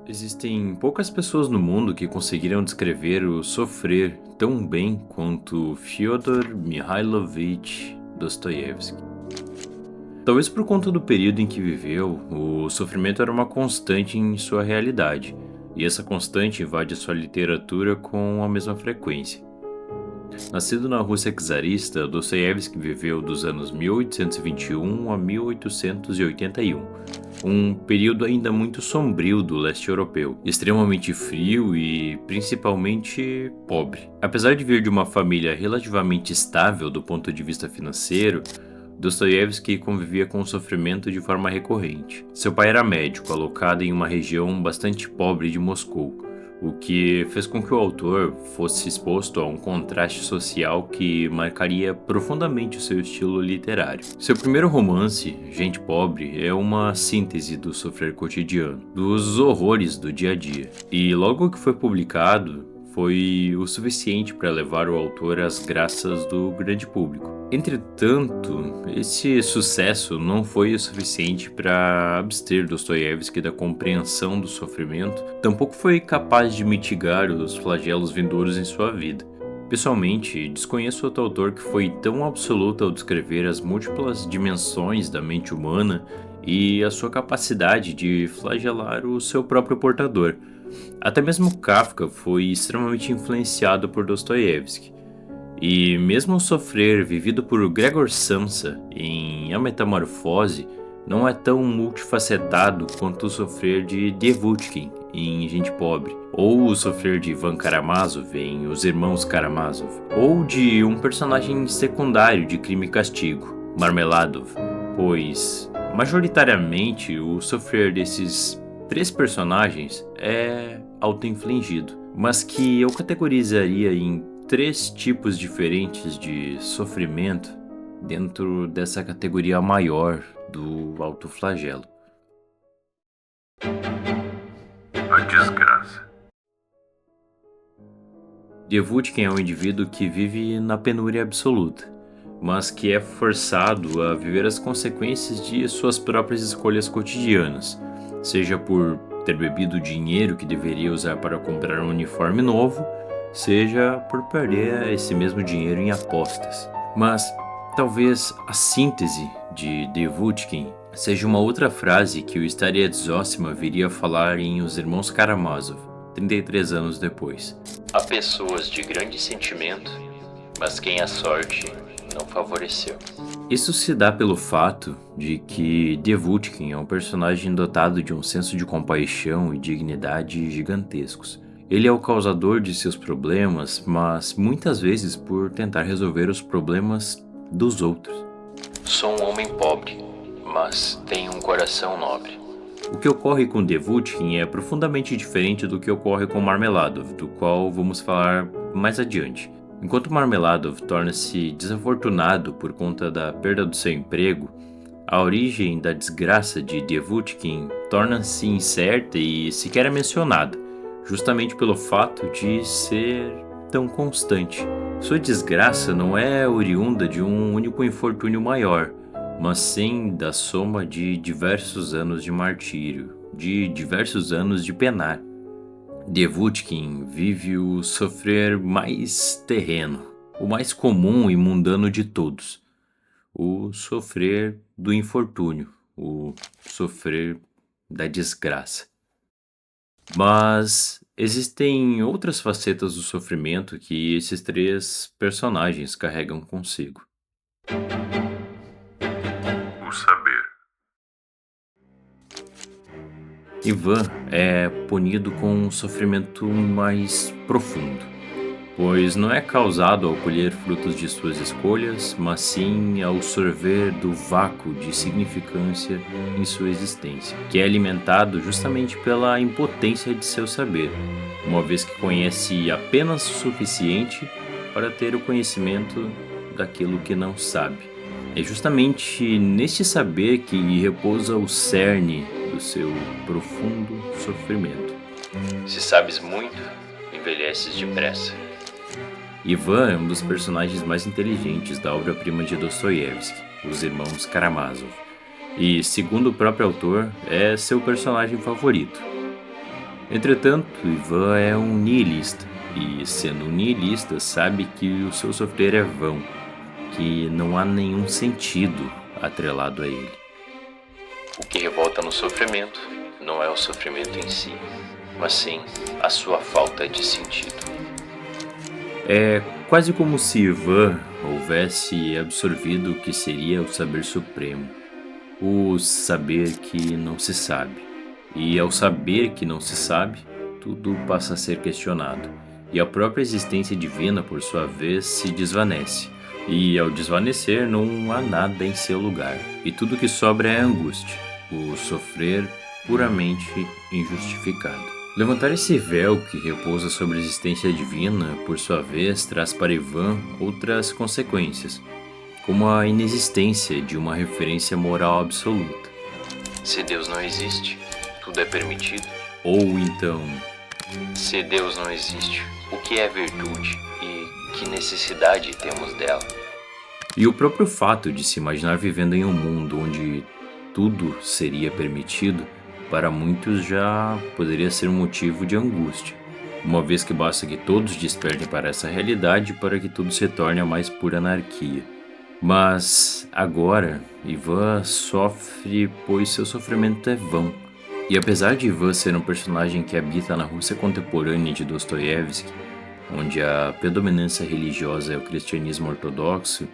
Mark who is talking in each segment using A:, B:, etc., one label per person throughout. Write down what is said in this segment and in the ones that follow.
A: Existem poucas pessoas no mundo que conseguiram descrever o sofrer tão bem quanto Fyodor Mikhailovich Dostoiévski. Talvez por conta do período em que viveu, o sofrimento era uma constante em sua realidade, e essa constante invade sua literatura com a mesma frequência. Nascido na Rússia czarista, Dostoiévski viveu dos anos 1821 a 1881, um período ainda muito sombrio do leste europeu, extremamente frio e principalmente pobre. Apesar de vir de uma família relativamente estável do ponto de vista financeiro, Dostoiévski convivia com o sofrimento de forma recorrente. Seu pai era médico, alocado em uma região bastante pobre de Moscou, o que fez com que o autor fosse exposto a um contraste social que marcaria profundamente o seu estilo literário. Seu primeiro romance, Gente Pobre, é uma síntese do sofrer cotidiano, dos horrores do dia a dia. E logo que foi publicado, foi o suficiente para levar o autor às graças do grande público. Entretanto, esse sucesso não foi o suficiente para abster Dostoiévski da compreensão do sofrimento, tampouco foi capaz de mitigar os flagelos vindouros em sua vida. Pessoalmente, desconheço outro autor que foi tão absoluto ao descrever as múltiplas dimensões da mente humana e a sua capacidade de flagelar o seu próprio portador. Até mesmo Kafka foi extremamente influenciado por Dostoiévski. E mesmo o sofrer vivido por Gregor Samsa em A Metamorfose não é tão multifacetado quanto o sofrer de Devutkin em Gente Pobre, ou o sofrer de Ivan Karamazov em Os Irmãos Karamazov, ou de um personagem secundário de Crime e Castigo, Marmeladov, pois, majoritariamente, o sofrer desses três personagens é auto-infligido, mas que eu categorizaria em três tipos diferentes de sofrimento dentro dessa categoria maior do autoflagelo.
B: A desgraça.
A: Devutkin é um indivíduo que vive na penúria absoluta, mas que é forçado a viver as consequências de suas próprias escolhas cotidianas, seja por ter bebido o dinheiro que deveria usar para comprar um uniforme novo, seja por perder esse mesmo dinheiro em apostas. Mas talvez a síntese de Devutkin seja uma outra frase que o Staria Zosima viria a falar em Os Irmãos Karamazov, 33 anos depois. Há pessoas de grande sentimento, mas quem a sorte não favoreceu. Isso se dá pelo fato de que Devutkin é um personagem dotado de um senso de compaixão e dignidade gigantescos. Ele é o causador de seus problemas, mas muitas vezes por tentar resolver os problemas dos outros. Sou um homem pobre, mas tenho um coração nobre. O que ocorre com Devutkin é profundamente diferente do que ocorre com Marmeladov, do qual vamos falar mais adiante. Enquanto Marmeladov torna-se desafortunado por conta da perda do seu emprego, a origem da desgraça de Devutkin torna-se incerta e sequer é mencionada, justamente pelo fato de ser tão constante. Sua desgraça não é oriunda de um único infortúnio maior, mas sim da soma de diversos anos de martírio, de diversos anos de penar. Devutkin vive o sofrer mais terreno, o mais comum e mundano de todos, o sofrer do infortúnio, o sofrer da desgraça. Mas existem outras facetas do sofrimento que esses três personagens carregam consigo.
B: O saber.
A: Ivan é punido com um sofrimento mais profundo, pois não é causado ao colher frutos de suas escolhas, mas sim ao sorver do vácuo de significância em sua existência, que é alimentado justamente pela impotência de seu saber, uma vez que conhece apenas o suficiente para ter o conhecimento daquilo que não sabe. É justamente neste saber que repousa o cerne do seu profundo sofrimento. Se sabes muito, envelheces depressa. Ivan é um dos personagens mais inteligentes da obra-prima de Dostoiévski, Os Irmãos Karamazov, e, segundo o próprio autor, é seu personagem favorito. Entretanto, Ivan é um nihilista, e sendo um nihilista, sabe que o seu sofrer é vão, que não há nenhum sentido atrelado a ele. O que revolta no sofrimento não é o sofrimento em si, mas sim a sua falta de sentido. É quase como se Ivan houvesse absorvido o que seria o saber supremo, o saber que não se sabe. E ao saber que não se sabe, tudo passa a ser questionado, e a própria existência divina, por sua vez, se desvanece. E ao desvanecer, não há nada em seu lugar, e tudo que sobra é a angústia, o sofrer puramente injustificado. Levantar esse véu que repousa sobre a existência divina, por sua vez, traz para Ivan outras consequências, como a inexistência de uma referência moral absoluta. Se Deus não existe, tudo é permitido? Ou então, se Deus não existe, o que é virtude e que necessidade temos dela? E o próprio fato de se imaginar vivendo em um mundo onde tudo seria permitido, para muitos já poderia ser um motivo de angústia, uma vez que basta que todos despertem para essa realidade para que tudo se torne a mais pura anarquia. Mas agora, Ivan sofre pois seu sofrimento é vão. E apesar de Ivan ser um personagem que habita na Rússia contemporânea de Dostoiévski, onde a predominância religiosa é o cristianismo ortodoxo,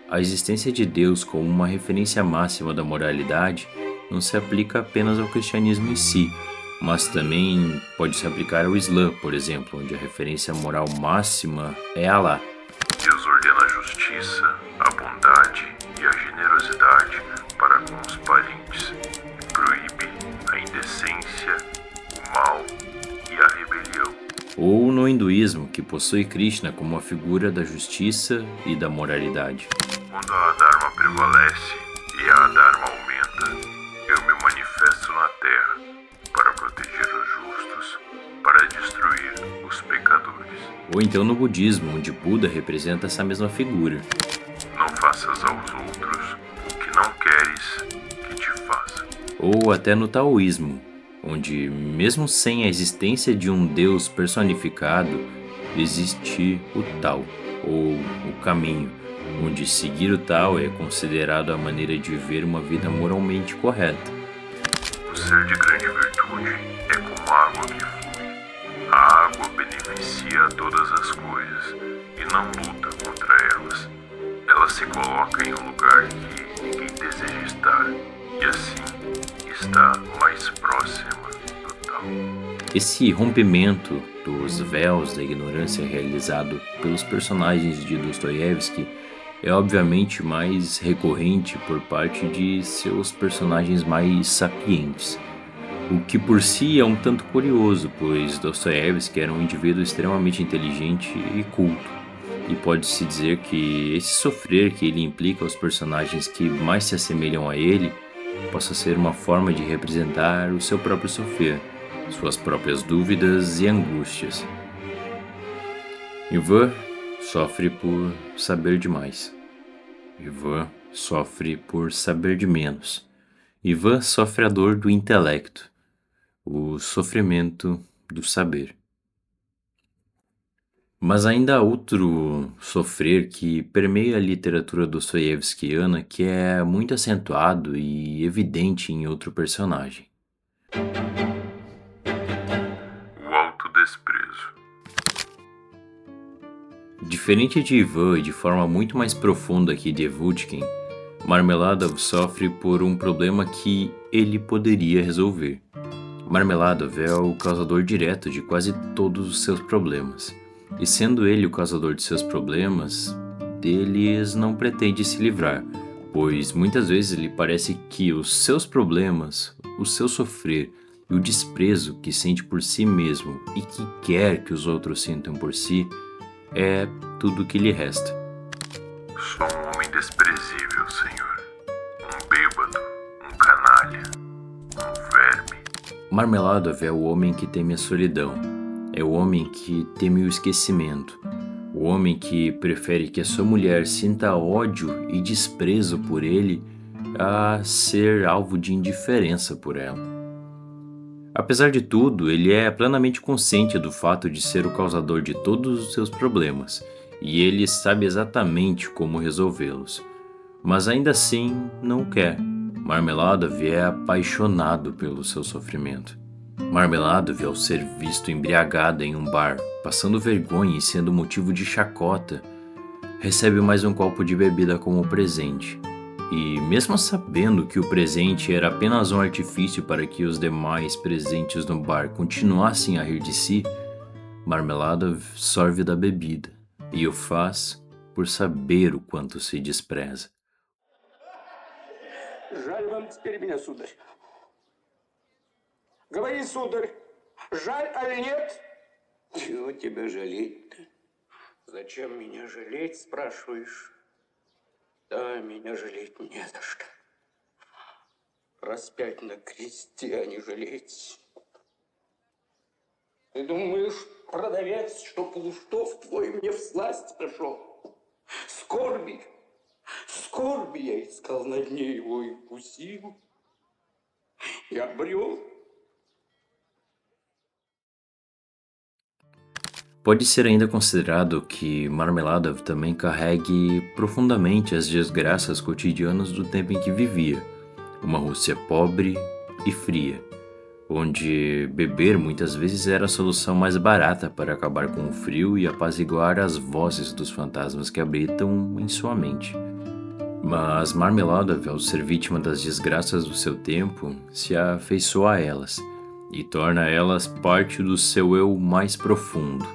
A: a existência de Deus como uma referência máxima da moralidade não se aplica apenas ao cristianismo em si, mas também pode se aplicar ao Islã, por exemplo, onde a referência moral máxima é Alá.
B: Deus ordena a justiça, a bondade e a generosidade para com os parentes e proíbe a indecência, o mal e a rebelião.
A: Ou no hinduísmo, que possui Krishna como a figura da justiça e da moralidade.
B: Quando a Dharma prevalece e a Dharma aumenta, eu me manifesto na terra para proteger os justos, para destruir os pecadores.
A: Ou então no budismo, onde Buda representa essa mesma figura.
B: Não faças aos outros o que não queres que te façam.
A: Ou até no taoísmo, onde mesmo sem a existência de um Deus personificado, existe o Tao, ou o caminho, onde seguir o Tao é considerado a maneira de viver uma vida moralmente correta.
B: O ser de grande virtude é como a água que flui. A água beneficia todas as coisas e não luta contra elas. Ela se coloca em um lugar que ninguém deseja estar e assim está mais próxima do tal.
A: Esse rompimento dos véus da ignorância realizado pelos personagens de Dostoiévski é obviamente mais recorrente por parte de seus personagens mais sapientes, o que por si é um tanto curioso, pois Dostoiévski era um indivíduo extremamente inteligente e culto, e pode-se dizer que esse sofrer que ele implica aos personagens que mais se assemelham a ele possa ser uma forma de representar o seu próprio sofrer, suas próprias dúvidas e angústias. Ivan sofre por saber demais. Ivan sofre por saber de menos. Ivan sofre a dor do intelecto, o sofrimento do saber. Mas ainda há outro sofrer que permeia a literatura dostoiévskiana que é muito acentuado e evidente em outro personagem.
B: O autodesprezo.
A: Diferente de Ivan e de forma muito mais profunda que Devutkin, Marmeladov sofre por um problema que ele poderia resolver. Marmeladov é o causador direto de quase todos os seus problemas. E sendo ele o causador de seus problemas, deles não pretende se livrar, pois muitas vezes lhe parece que os seus problemas, o seu sofrer e o desprezo que sente por si mesmo e que quer que os outros sintam por si, é tudo o que lhe resta.
B: Sou um homem desprezível, Senhor. Um bêbado, um canalha, um verme.
A: Marmeladov é o homem que teme a solidão. É o homem que teme o esquecimento. O homem que prefere que a sua mulher sinta ódio e desprezo por ele a ser alvo de indiferença por ela. Apesar de tudo, ele é plenamente consciente do fato de ser o causador de todos os seus problemas, e ele sabe exatamente como resolvê-los. Mas ainda assim não o quer. Marmeladov é apaixonado pelo seu sofrimento. Marmeladov, ao ser visto embriagado em um bar, passando vergonha e sendo motivo de chacota, recebe mais um copo de bebida como presente. E mesmo sabendo que o presente era apenas um artifício para que os demais presentes no bar continuassem a rir de si, Marmeladov sorve da bebida e o faz por saber o quanto se despreza.
C: Жаль вам теперь меня, сударь. Говори, сударь, жаль, аль нет? Чего тебя жалеть-то? Зачем меня жалеть, спрашиваешь? Да, меня жалеть не за что. Распять на кресте, а не жалеть. Ты думаешь, продавец, что Плуштов твой мне всласть пришел? Скорби я искал на дне его и вкусил, и обрел.
A: Pode ser ainda considerado que Marmeladov também carregue profundamente as desgraças cotidianas do tempo em que vivia, uma Rússia pobre e fria, onde beber muitas vezes era a solução mais barata para acabar com o frio e apaziguar as vozes dos fantasmas que habitam em sua mente. Mas Marmeladov, ao ser vítima das desgraças do seu tempo, se afeiçoa a elas e torna elas parte do seu eu mais profundo.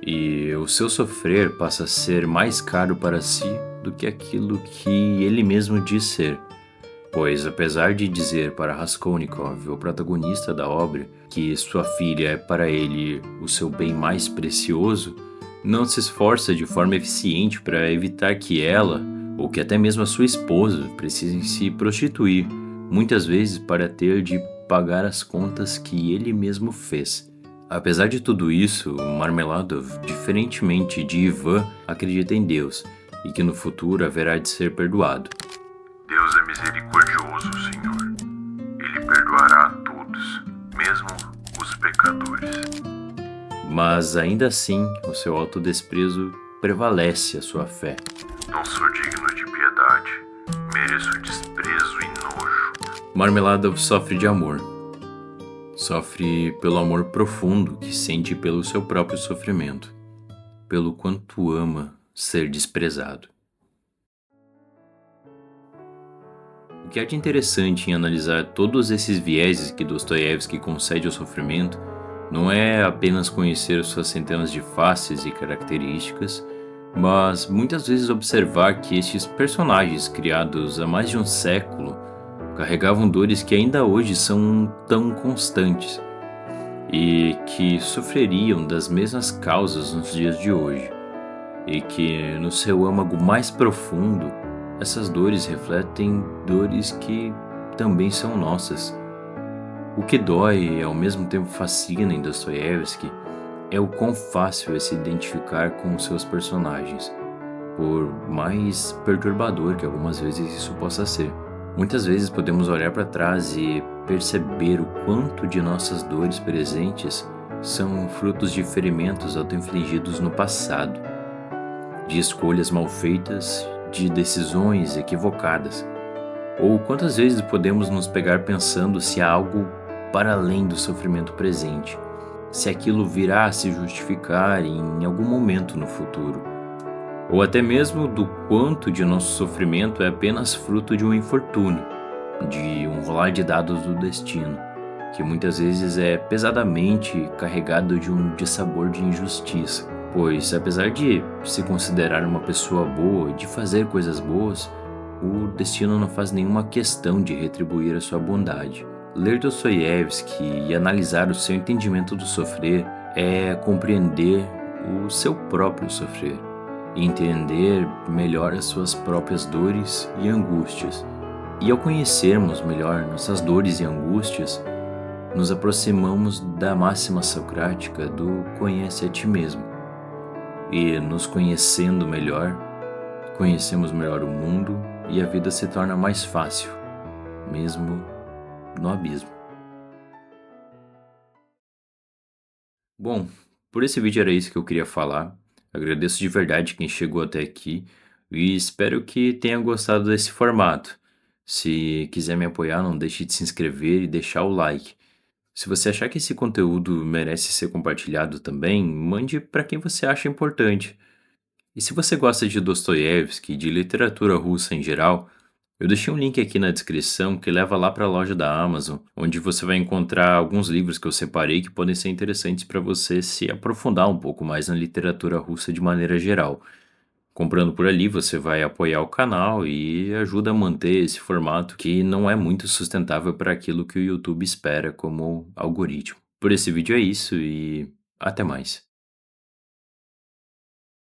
A: E o seu sofrer passa a ser mais caro para si do que aquilo que ele mesmo diz ser. Pois, apesar de dizer para Raskolnikov, o protagonista da obra, que sua filha é para ele o seu bem mais precioso, não se esforça de forma eficiente para evitar que ela, ou que até mesmo a sua esposa, precisem se prostituir, muitas vezes para ter de pagar as contas que ele mesmo fez. Apesar de tudo isso, Marmeladov, diferentemente de Ivan, acredita em Deus e que no futuro haverá de ser perdoado.
B: Deus é misericordioso, Senhor. Ele perdoará a todos, mesmo os pecadores.
A: Mas ainda assim, o seu autodesprezo prevalece a sua fé.
B: Não sou digno de piedade. Mereço desprezo e nojo.
A: Marmeladov sofre de amor. Sofre pelo amor profundo que sente pelo seu próprio sofrimento, pelo quanto ama ser desprezado. O que há de interessante em analisar todos esses vieses que Dostoiévski concede ao sofrimento não é apenas conhecer suas centenas de faces e características, mas muitas vezes observar que estes personagens criados há mais de um século carregavam dores que ainda hoje são tão constantes e que sofreriam das mesmas causas nos dias de hoje, e que no seu âmago mais profundo essas dores refletem dores que também são nossas. O que dói e ao mesmo tempo fascina em Dostoiévski é o quão fácil é se identificar com os seus personagens, por mais perturbador que algumas vezes isso possa ser. Muitas vezes podemos olhar para trás e perceber o quanto de nossas dores presentes são frutos de ferimentos auto-infligidos no passado, de escolhas mal feitas, de decisões equivocadas. Ou quantas vezes podemos nos pegar pensando se há algo para além do sofrimento presente, se aquilo virá a se justificar em algum momento no futuro. Ou até mesmo do quanto de nosso sofrimento é apenas fruto de um infortúnio, de um rolar de dados do destino, que muitas vezes é pesadamente carregado de um dissabor de injustiça. Pois, apesar de se considerar uma pessoa boa e de fazer coisas boas, o destino não faz nenhuma questão de retribuir a sua bondade. Ler Dostoiévski e analisar o seu entendimento do sofrer é compreender o seu próprio sofrer, e entender melhor as suas próprias dores e angústias. E ao conhecermos melhor nossas dores e angústias, nos aproximamos da máxima socrática do conhece a ti mesmo. E nos conhecendo melhor, conhecemos melhor o mundo e a vida se torna mais fácil, mesmo no abismo. Bom, por esse vídeo era isso que eu queria falar. Agradeço de verdade quem chegou até aqui e espero que tenha gostado desse formato. Se quiser me apoiar, não deixe de se inscrever e deixar o like. Se você achar que esse conteúdo merece ser compartilhado também, mande para quem você acha importante. E se você gosta de Dostoiévski e de literatura russa em geral, eu deixei um link aqui na descrição que leva lá para a loja da Amazon, onde você vai encontrar alguns livros que eu separei que podem ser interessantes para você se aprofundar um pouco mais na literatura russa de maneira geral. Comprando por ali, você vai apoiar o canal e ajuda a manter esse formato que não é muito sustentável para aquilo que o YouTube espera como algoritmo. Por esse vídeo é isso e até mais.